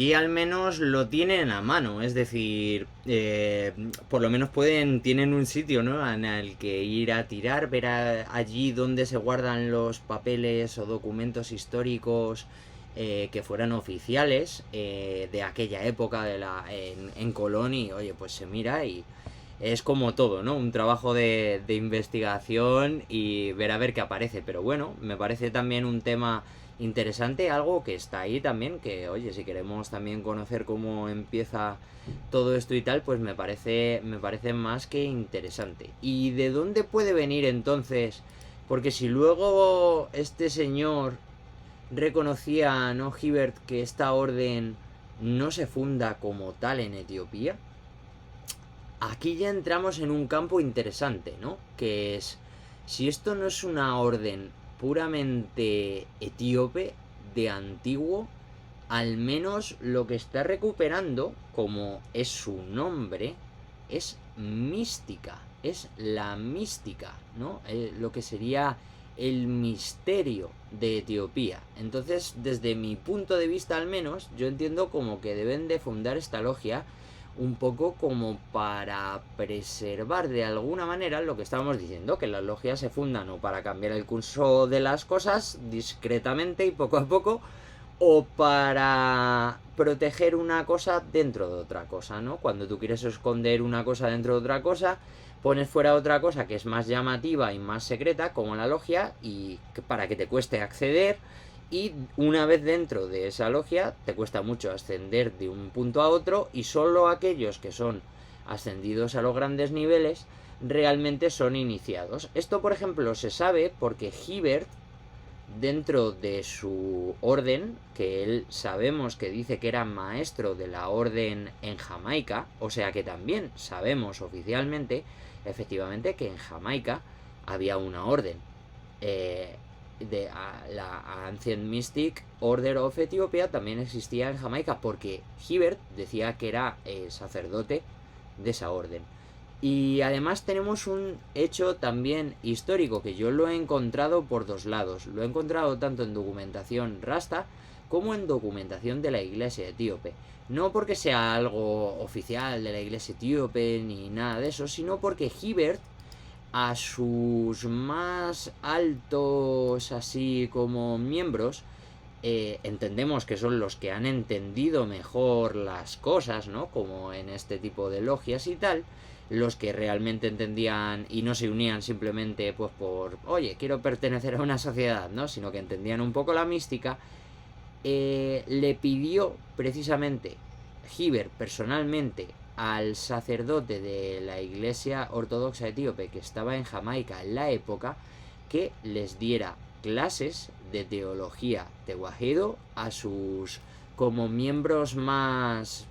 allí al menos lo tienen a mano, es decir, por lo menos tienen un sitio, ¿no? En el que ir a tirar, ver allí donde se guardan los papeles o documentos históricos que fueran oficiales de aquella época en Colón y, oye, pues se mira y es como todo, ¿no? Un trabajo de investigación y ver a ver qué aparece. Pero bueno, me parece también un tema interesante, algo que está ahí también, que oye, si queremos también conocer cómo empieza todo esto y tal, pues me parece más que interesante. ¿Y de dónde puede venir entonces? Porque si luego este señor reconocía, ¿no, Hibbert, que esta orden no se funda como tal en Etiopía? Aquí ya entramos en un campo interesante, ¿no? Que es, si esto no es una orden puramente etíope, de antiguo, al menos lo que está recuperando, como es su nombre, es mística, es la mística, ¿no? Lo que sería el misterio de Etiopía. Entonces, desde mi punto de vista al menos, yo entiendo como que deben de fundar esta logia un poco como para preservar de alguna manera lo que estábamos diciendo, que las logias se fundan o para cambiar el curso de las cosas discretamente y poco a poco, o para proteger una cosa dentro de otra cosa, ¿no? Cuando tú quieres esconder una cosa dentro de otra cosa, pones fuera otra cosa que es más llamativa y más secreta, como la logia, y para que te cueste acceder, y una vez dentro de esa logia te cuesta mucho ascender de un punto a otro, y solo aquellos que son ascendidos a los grandes niveles realmente son iniciados. Esto, por ejemplo, se sabe porque Hibbert, dentro de su orden, que él sabemos que dice que era maestro de la orden en Jamaica, o sea que también sabemos oficialmente, efectivamente, que en Jamaica había una orden. La Ancient Mystic Order of Ethiopia también existía en Jamaica, porque Hibbert decía que era sacerdote de esa orden. Y además tenemos un hecho también histórico que yo lo he encontrado por dos lados. Lo he encontrado tanto en documentación rasta como en documentación de la iglesia etíope. No porque sea algo oficial de la iglesia etíope ni nada de eso, sino porque Hibbert, a sus más altos así como miembros, entendemos que son los que han entendido mejor las cosas, ¿no? Como en este tipo de logias y tal, los que realmente entendían y no se unían simplemente pues por, oye, quiero pertenecer a una sociedad, ¿no? Sino que entendían un poco la mística, le pidió precisamente Hibbert personalmente al sacerdote de la iglesia ortodoxa etíope que estaba en Jamaica en la época que les diera clases de teología tewahedo a sus como miembros más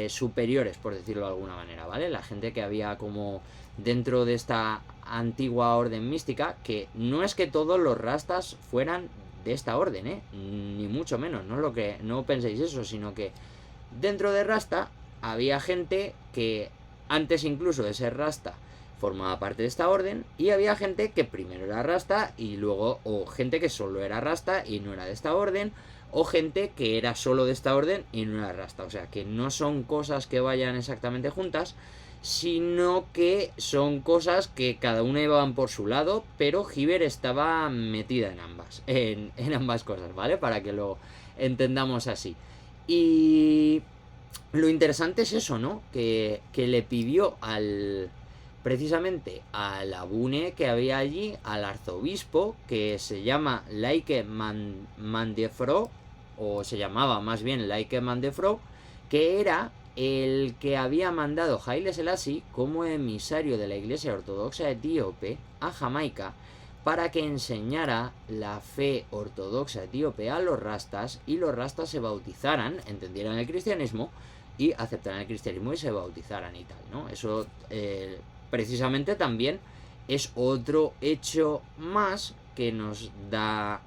superiores, por decirlo de alguna manera, ¿vale? La gente que había como dentro de esta antigua orden mística, que no es que todos los rastas fueran de esta orden, ni mucho menos, no penséis eso, sino que dentro de Rasta había gente que antes incluso de ser Rasta formaba parte de esta orden, y había gente que primero era Rasta y luego, o gente que solo era Rasta y no era de esta orden, o gente que era solo de esta orden y no era Rasta. O sea que no son cosas que vayan exactamente juntas, sino que son cosas que cada una iban por su lado, pero Hibbert estaba metida en ambas cosas, ¿vale? Para que lo entendamos así. Y lo interesante es eso, ¿no? Que le pidió precisamente al abune que había allí, al arzobispo, que se llama Laike Mandefro, o se llamaba más bien Laike Mandefro, que era el que había mandado Haile Selassie como emisario de la iglesia ortodoxa etíope a Jamaica para que enseñara la fe ortodoxa etíope a los rastas, y los rastas se bautizaran, entendieran el cristianismo y aceptaran el cristianismo y se bautizaran y tal, ¿no? Eso precisamente también es otro hecho más que nos da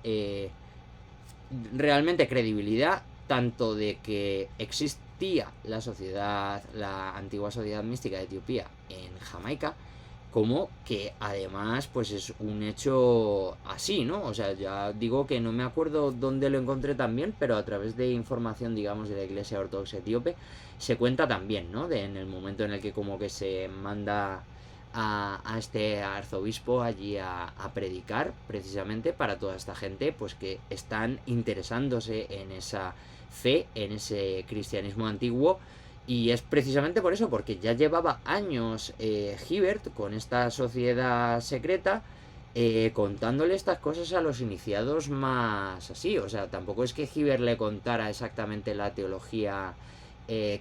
realmente credibilidad, tanto de que existía la antigua sociedad mística de Etiopía en Jamaica, como que además pues es un hecho así, ¿no? O sea, ya digo que no me acuerdo dónde lo encontré también, pero a través de información, digamos, de la Iglesia Ortodoxa Etíope, se cuenta también, ¿no? De en el momento en el que como que se manda a este arzobispo allí a predicar, precisamente para toda esta gente, pues que están interesándose en esa fe, en ese cristianismo antiguo. Y es precisamente por eso, porque ya llevaba años Hibbert con esta sociedad secreta, contándole estas cosas a los iniciados más así. O sea, tampoco es que Hibbert le contara exactamente la teología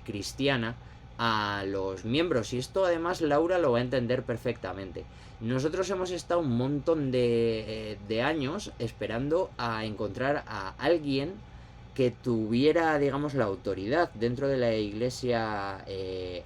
cristiana a los miembros. Y esto además Laura lo va a entender perfectamente. Nosotros hemos estado un montón de años esperando a encontrar a alguien que tuviera, digamos, la autoridad dentro de la iglesia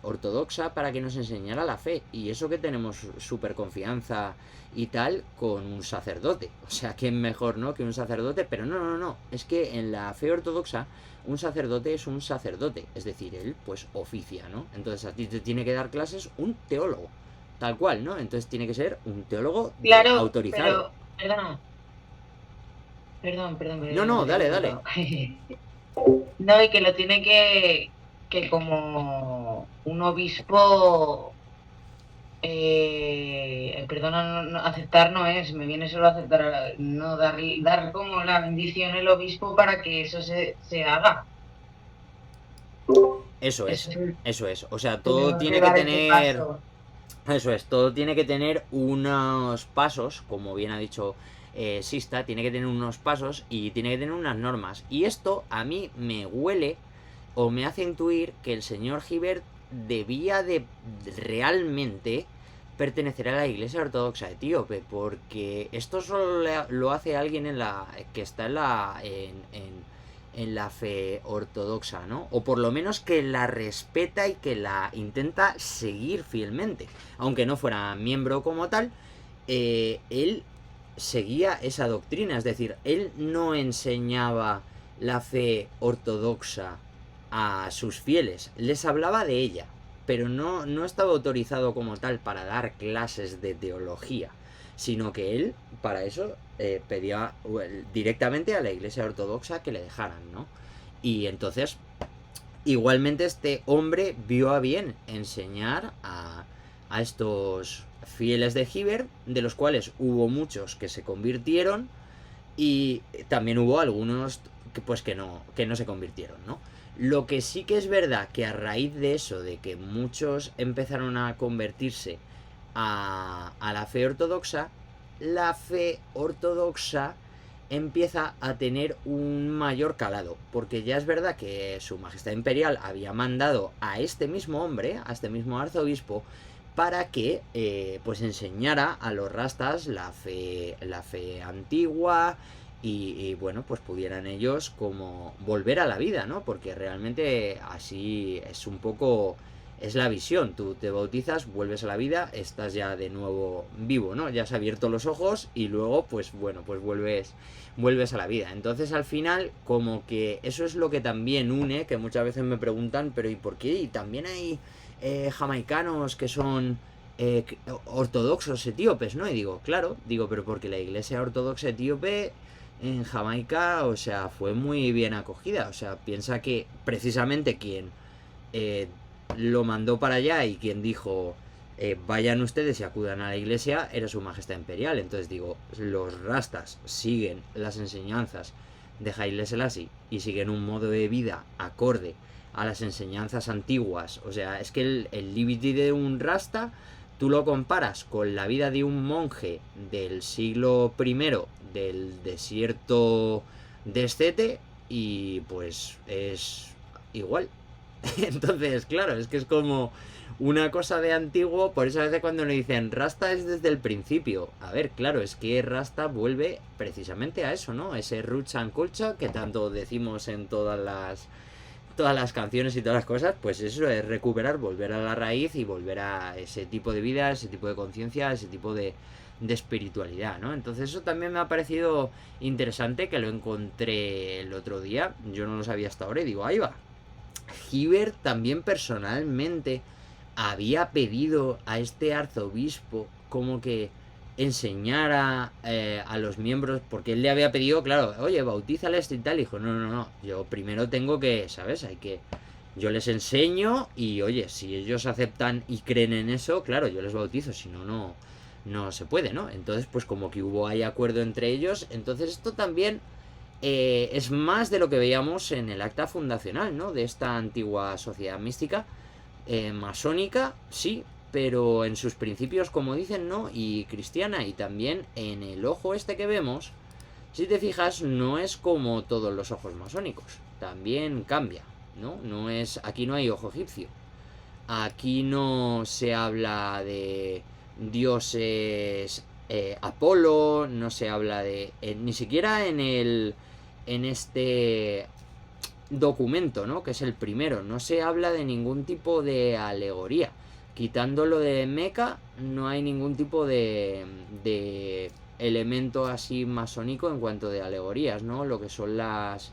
ortodoxa para que nos enseñara la fe. Y eso que tenemos súper confianza y tal con un sacerdote. O sea, ¿qué mejor, no? Que un sacerdote. Pero no. Es que en la fe ortodoxa un sacerdote es un sacerdote. Es decir, él pues oficia, ¿no? Entonces a ti te tiene que dar clases un teólogo. Tal cual, ¿no? Entonces tiene que ser un teólogo Claro, autorizado. pero, perdona, perdón, No, que te haya dale. cortado. No, y que lo tiene que como un obispo, perdona, aceptar no es, me viene solo a aceptar, no dar como la bendición el obispo para que eso se haga. Eso Eso es, es, eso es. O sea, todo tuvimos que tiene que dar ese tener... paso. Eso es, todo tiene que tener unos pasos, como bien ha dicho Sista, tiene que tener unos pasos y tiene que tener unas normas. Y esto a mí me huele o me hace intuir que el señor Hibbert debía de realmente pertenecer a la Iglesia Ortodoxa Etíope, porque esto solo lo hace alguien que está en la fe ortodoxa, ¿no? O por lo menos que la respeta y que la intenta seguir fielmente. Aunque no fuera miembro como tal, él seguía esa doctrina, es decir, él no enseñaba la fe ortodoxa a sus fieles, les hablaba de ella, pero no estaba autorizado como tal para dar clases de teología, sino que él, para eso, pedía directamente a la Iglesia Ortodoxa que le dejaran, ¿no? Y entonces, igualmente este hombre vio a bien enseñar a estos fieles de Hibbert, de los cuales hubo muchos que se convirtieron y también hubo algunos que no se convirtieron, ¿no? Lo que sí que es verdad que a raíz de eso, de que muchos empezaron a convertirse a la fe ortodoxa empieza a tener un mayor calado, porque ya es verdad que Su Majestad Imperial había mandado a este mismo hombre, a este mismo arzobispo, para que pues enseñara a los rastas la fe antigua y bueno, pues pudieran ellos como volver a la vida, ¿no? Porque realmente así es un poco, es la visión. Tú te bautizas, vuelves a la vida, estás ya de nuevo vivo, ¿no? Ya has abierto los ojos y luego, pues bueno, pues vuelves a la vida. Entonces al final, como que eso es lo que también une, que muchas veces me preguntan, pero ¿y por qué? Y también hay jamaicanos que son ortodoxos etíopes, ¿no? Y digo, claro, pero porque la iglesia ortodoxa etíope en Jamaica, o sea, fue muy bien acogida. O sea, piensa que precisamente quien eh, lo mandó para allá y quien dijo vayan ustedes y acudan a la iglesia era Su Majestad Imperial. Entonces digo, los rastas siguen las enseñanzas de Haile Selassie y siguen un modo de vida acorde a las enseñanzas antiguas. O sea, es que el límite de un rasta tú lo comparas con la vida de un monje del siglo I del desierto de Escete y pues es igual. Entonces, claro, es que es como una cosa de antiguo, por eso a veces cuando le dicen Rasta es desde el principio. A ver, claro, es que Rasta vuelve precisamente a eso, ¿no? Ese roots and culture que tanto decimos en todas las canciones y todas las cosas, pues eso es recuperar, volver a la raíz y volver a ese tipo de vida, ese tipo de conciencia, ese tipo de espiritualidad, ¿no? Entonces eso también me ha parecido interesante, que lo encontré el otro día, yo no lo sabía hasta ahora y digo, ahí va. Hibbert también personalmente había pedido a este arzobispo como que enseñara a los miembros, porque él le había pedido, claro, oye, bautízales y tal, y dijo, no, yo primero tengo que, ¿sabes? Yo les enseño y, oye, si ellos aceptan y creen en eso, claro, yo les bautizo, si no, no se puede, ¿no? Entonces, pues como que hubo ahí acuerdo entre ellos, entonces esto también es más de lo que veíamos en el acta fundacional, ¿no? De esta antigua sociedad mística, masónica, sí, pero en sus principios, como dicen, no, y cristiana, y también en el ojo este que vemos, si te fijas, no es como todos los ojos masónicos, también cambia, ¿no? Aquí no hay ojo egipcio, aquí no se habla de dioses Apolo, no se habla de ni siquiera en este documento, ¿no? Que es el primero, no se habla de ningún tipo de alegoría. Quitando lo de Meca, no hay ningún tipo de elemento así masónico en cuanto de alegorías, ¿no? Lo que son las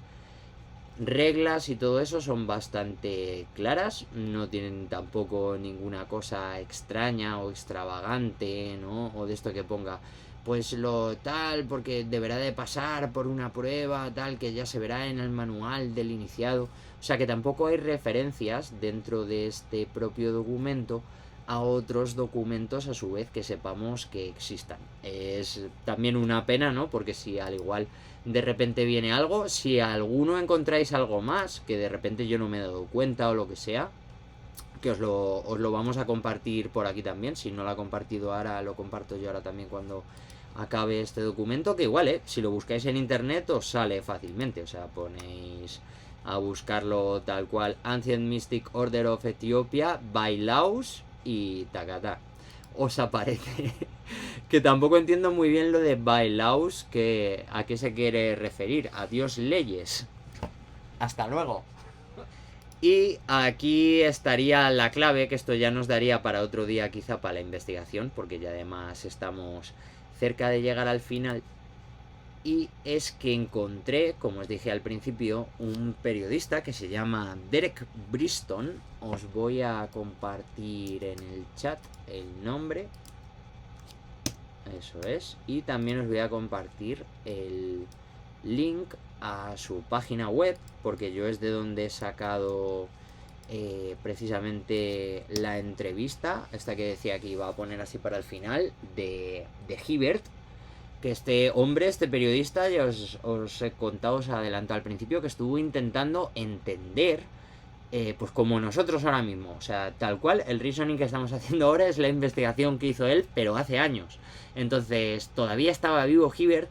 reglas y todo eso son bastante claras, no tienen tampoco ninguna cosa extraña o extravagante, ¿no? O de esto que ponga, pues lo tal, porque deberá de pasar por una prueba, tal, que ya se verá en el manual del iniciado. O sea que tampoco hay referencias dentro de este propio documento a otros documentos a su vez que sepamos que existan. Es también una pena, ¿no? Porque si al igual de repente viene algo, si alguno encontráis algo más que de repente yo no me he dado cuenta o lo que sea, que os lo vamos a compartir por aquí también. Si no lo ha compartido ahora, lo comparto yo ahora también cuando acabe este documento, que igual, si lo buscáis en internet os sale fácilmente, o sea, ponéis a buscarlo tal cual, Ancient Mystic Order of Ethiopia by Laos y tacatá, os aparece. Que tampoco entiendo muy bien lo de by Laos, que a qué se quiere referir. Adiós leyes. Hasta luego. Y aquí estaría la clave, que esto ya nos daría para otro día quizá para la investigación, porque ya además estamos cerca de llegar al final. Y es que encontré, como os dije al principio, un periodista que se llama Derek Briston. Os voy a compartir en el chat el nombre. Eso es. Y también os voy a compartir el link a su página web, porque yo es de donde he sacado precisamente la entrevista, esta que decía que iba a poner así para el final, de Hibbert. Que este hombre, este periodista, ya os he contado, os adelanto al principio, que estuvo intentando entender, pues como nosotros ahora mismo, o sea, tal cual, el reasoning que estamos haciendo ahora es la investigación que hizo él, pero hace años. Entonces, todavía estaba vivo Hibbert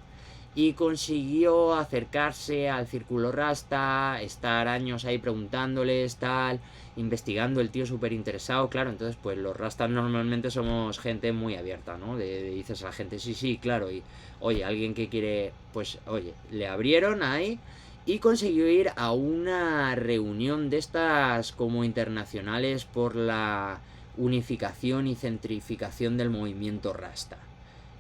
y consiguió acercarse al círculo Rasta, estar años ahí preguntándoles, tal, investigando, el tío súper interesado, claro. Entonces pues los Rastas normalmente somos gente muy abierta, ¿no? Dices a la gente, sí, claro, y oye, alguien que quiere, pues oye, le abrieron ahí y consiguió ir a una reunión de estas como internacionales por la unificación y centrificación del movimiento Rasta.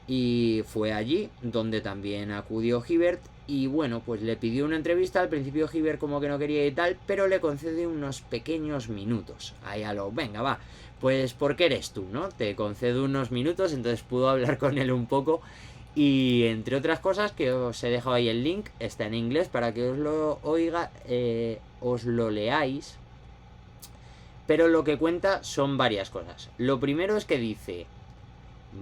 Y fue allí donde también acudió Hibbert y bueno, pues le pidió una entrevista. Al principio Hibbert como que no quería y tal, pero le concede unos pequeños minutos. Ahí a lo, venga, va, pues porque eres tú, ¿no? Te concedo unos minutos, entonces pudo hablar con él un poco. Y entre otras cosas, que os he dejado ahí el link, está en inglés para que os lo oiga, os lo leáis. Pero lo que cuenta son varias cosas. Lo primero es que dice: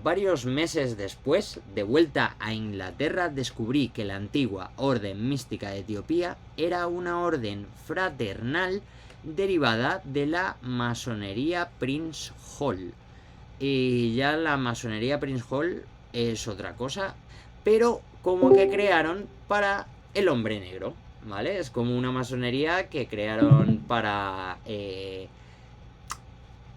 varios meses después, de vuelta a Inglaterra, descubrí que la antigua Orden Mística de Etiopía era una orden fraternal derivada de la masonería Prince Hall. Y ya la masonería Prince Hall es otra cosa, pero como que crearon para el hombre negro, ¿vale? Es como una masonería que crearon para,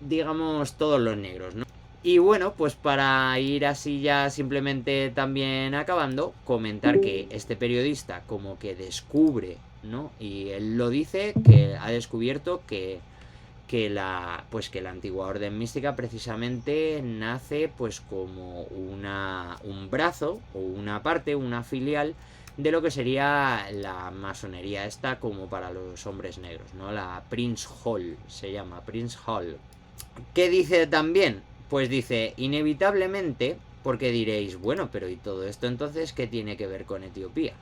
digamos, todos los negros, ¿no? Y bueno, pues para ir así ya simplemente también acabando, comentar que este periodista como que descubre, ¿no? Y él lo dice, que ha descubierto que la antigua orden mística precisamente nace pues como un brazo o una parte, una filial de lo que sería la masonería esta como para los hombres negros, ¿no? La Prince Hall se llama, Prince Hall. ¿Qué dice también? Pues dice, inevitablemente, porque diréis, bueno, pero ¿y todo esto entonces qué tiene que ver con Etiopía?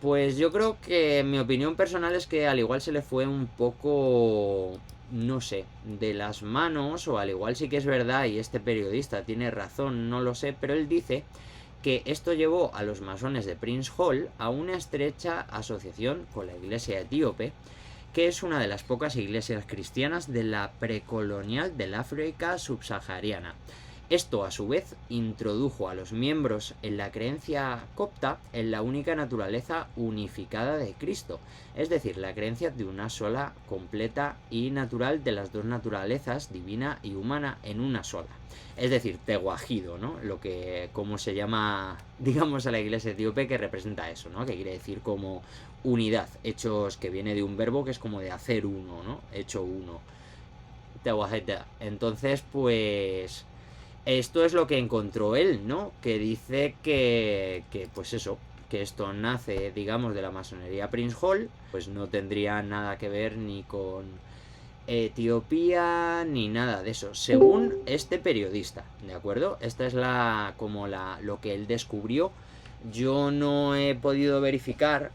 Pues yo creo que mi opinión personal es que al igual se le fue un poco, no sé, de las manos, o al igual sí que es verdad y este periodista tiene razón, no lo sé, pero él dice que esto llevó a los masones de Prince Hall a una estrecha asociación con la iglesia etíope, que es una de las pocas iglesias cristianas de la precolonial del África subsahariana. Esto, a su vez, introdujo a los miembros en la creencia copta en la única naturaleza unificada de Cristo, es decir, la creencia de una sola, completa y natural de las dos naturalezas, divina y humana, en una sola. Es decir, tewahido, ¿no? Lo que, como se llama, digamos, a la iglesia etíope, que representa eso, ¿no? Que quiere decir como unidad, hechos, que viene de un verbo que es como de hacer uno, ¿no? Hecho uno. Tewahida. Entonces, pues esto es lo que encontró él, ¿no? Que dice que pues eso, que esto nace, digamos, de la masonería Prince Hall, pues no tendría nada que ver ni con Etiopía ni nada de eso, según este periodista, ¿de acuerdo? Esta es lo que él descubrió. Yo no he podido verificar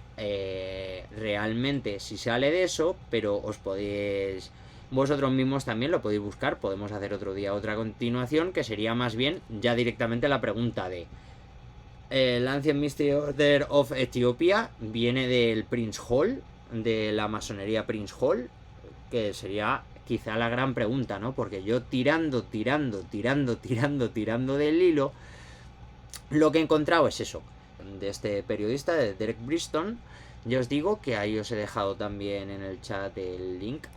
realmente si sale de eso, pero os podéis, vosotros mismos también lo podéis buscar. Podemos hacer otro día otra continuación, que sería más bien ya directamente la pregunta de el Ancient Mystery Order of Ethiopia viene del Prince Hall, de la masonería Prince Hall, que sería quizá la gran pregunta, ¿no? Porque yo tirando del hilo, lo que he encontrado es eso, de este periodista, de Derek Briston. Yo os digo que ahí os he dejado también en el chat el link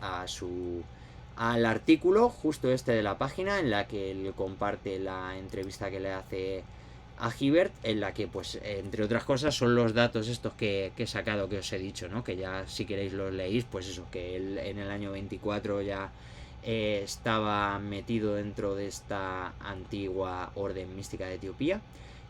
al artículo justo este de la página, en la que él comparte la entrevista que le hace a Hibbert, en la que pues entre otras cosas son los datos estos que he sacado, que os he dicho, ¿no? Que ya si queréis los leéis, pues eso, que él en el año 24 ya estaba metido dentro de esta antigua orden mística de Etiopía,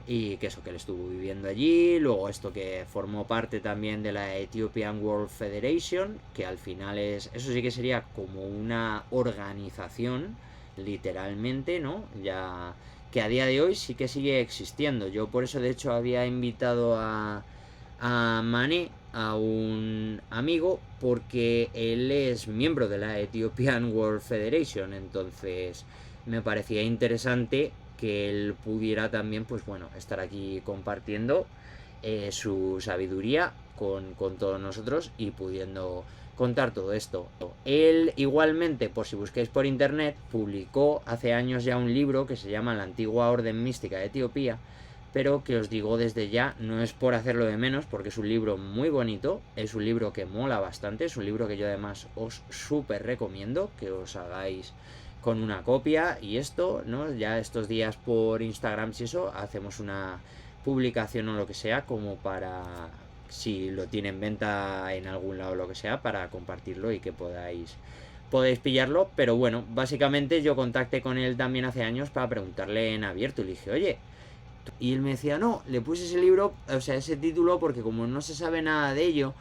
y que eso, que él estuvo viviendo allí. Luego esto, que formó parte también de la Ethiopian World Federation, que al final eso sí que sería como una organización, literalmente, ¿no? Ya que a día de hoy sí que sigue existiendo. Yo por eso de hecho había invitado a Mané, a un amigo, porque él es miembro de la Ethiopian World Federation, entonces me parecía interesante que él pudiera también, pues bueno, estar aquí compartiendo su sabiduría con todos nosotros y pudiendo contar todo esto. Él igualmente, por si busquéis por internet, publicó hace años ya un libro que se llama La Antigua Orden Mística de Etiopía, pero que os digo desde ya, no es por hacerlo de menos, porque es un libro muy bonito, es un libro que mola bastante, es un libro que yo además os súper recomiendo que os hagáis con una copia. Y esto, ¿no? Ya estos días por Instagram, si eso, hacemos una publicación o lo que sea, como para, si lo tiene en venta en algún lado o lo que sea, para compartirlo y que podéis pillarlo. Pero bueno, básicamente yo contacté con él también hace años para preguntarle en abierto, y le dije, oye, y él me decía, no, le puse ese libro, o sea, ese título, porque como no se sabe nada de ello,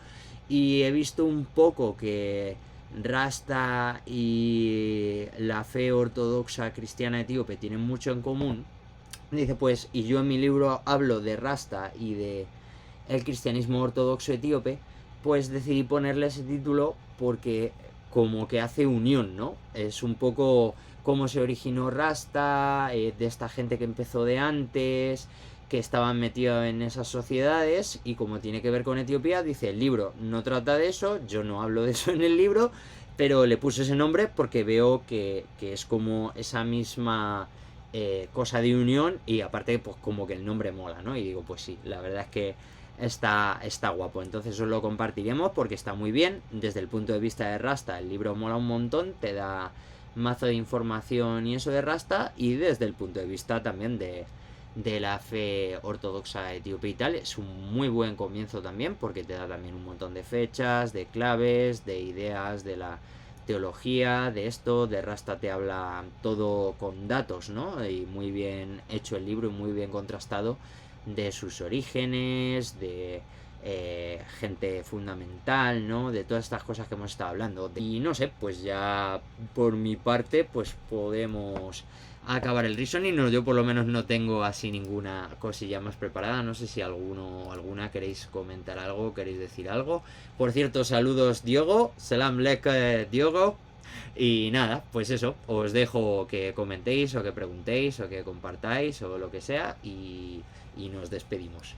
y he visto un poco que Rasta y la fe ortodoxa cristiana etíope tienen mucho en común, dice, pues, y yo en mi libro hablo de Rasta y de el cristianismo ortodoxo etíope, pues decidí ponerle ese título porque como que hace unión, ¿no? Es un poco cómo se originó Rasta, de esta gente que empezó de antes, que estaban metidos en esas sociedades, y como tiene que ver con Etiopía, dice, el libro no trata de eso, yo no hablo de eso en el libro, pero le puse ese nombre porque veo que es como esa misma cosa de unión, y aparte pues como que el nombre mola, ¿no? Y digo, pues sí, la verdad es que está guapo. Entonces os lo compartiremos porque está muy bien. Desde el punto de vista de Rasta, el libro mola un montón, te da mazo de información y eso de Rasta, y desde el punto de vista también de la fe ortodoxa etíope y tal, es un muy buen comienzo también, porque te da también un montón de fechas, de claves, de ideas, de la teología, de esto, de Rasta te habla todo con datos, ¿no? Y muy bien hecho el libro y muy bien contrastado, de sus orígenes, de gente fundamental, ¿no? De todas estas cosas que hemos estado hablando. Y no sé, pues ya por mi parte, pues podemos acabar el reasoning. No, yo por lo menos no tengo así ninguna cosilla más preparada. No sé si alguno o alguna queréis comentar algo, queréis decir algo. Por cierto, saludos Diogo, Salam Lek Diogo. Y nada, pues eso, os dejo que comentéis o que preguntéis o que compartáis o lo que sea y nos despedimos.